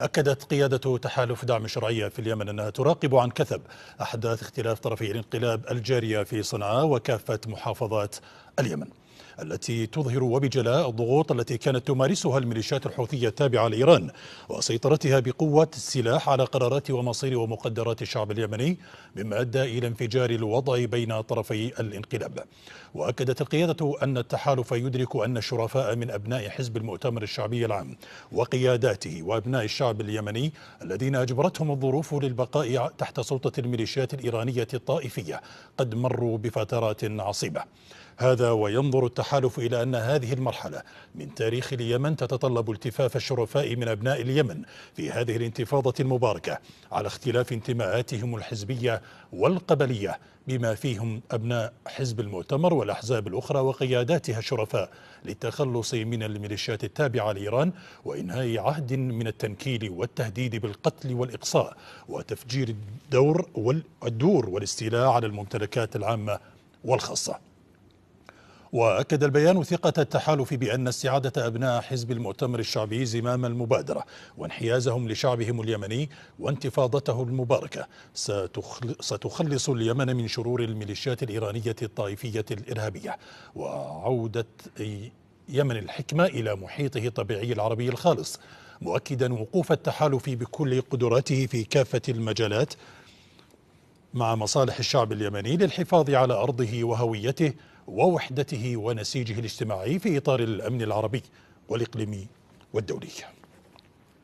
أكدت قيادة تحالف دعم الشرعية في اليمن أنها تراقب عن كثب أحداث اختلاف طرفي الانقلاب الجارية في صنعاء وكافة محافظات اليمن، التي تظهر وبجلاء الضغوط التي كانت تمارسها الميليشيات الحوثية التابعة لإيران وسيطرتها بقوة السلاح على قرارات ومصير ومقدرات الشعب اليمني، مما أدى إلى انفجار الوضع بين طرفي الانقلاب. وأكدت القيادة أن التحالف يدرك أن الشرفاء من أبناء حزب المؤتمر الشعبي العام وقياداته وأبناء الشعب اليمني الذين أجبرتهم الظروف للبقاء تحت سلطة الميليشيات الإيرانية الطائفية قد مروا بفترات عصيبة. هذا وينظر التحالف إلى أن هذه المرحلة من تاريخ اليمن تتطلب التفاف الشرفاء من أبناء اليمن في هذه الانتفاضة المباركة على اختلاف انتماءاتهم الحزبية والقبلية، بما فيهم أبناء حزب المؤتمر والأحزاب الأخرى وقياداتها الشرفاء، للتخلص من الميليشيات التابعة لإيران وإنهاء عهد من التنكيل والتهديد بالقتل والإقصاء وتفجير الدور والاستيلاء على الممتلكات العامة والخاصة. وأكد البيان ثقة التحالف بأن استعادة أبناء حزب المؤتمر الشعبي زمام المبادرة وانحيازهم لشعبهم اليمني وانتفاضته المباركة ستخلص اليمن من شرور الميليشيات الإيرانية الطائفية الإرهابية، وعودة يمن الحكمة إلى محيطه الطبيعي العربي الخالص، مؤكدا وقوف التحالف بكل قدراته في كافة المجالات مع مصالح الشعب اليمني للحفاظ على أرضه وهويته ووحدته ونسيجه الاجتماعي في إطار الأمن العربي والإقليمي والدولي.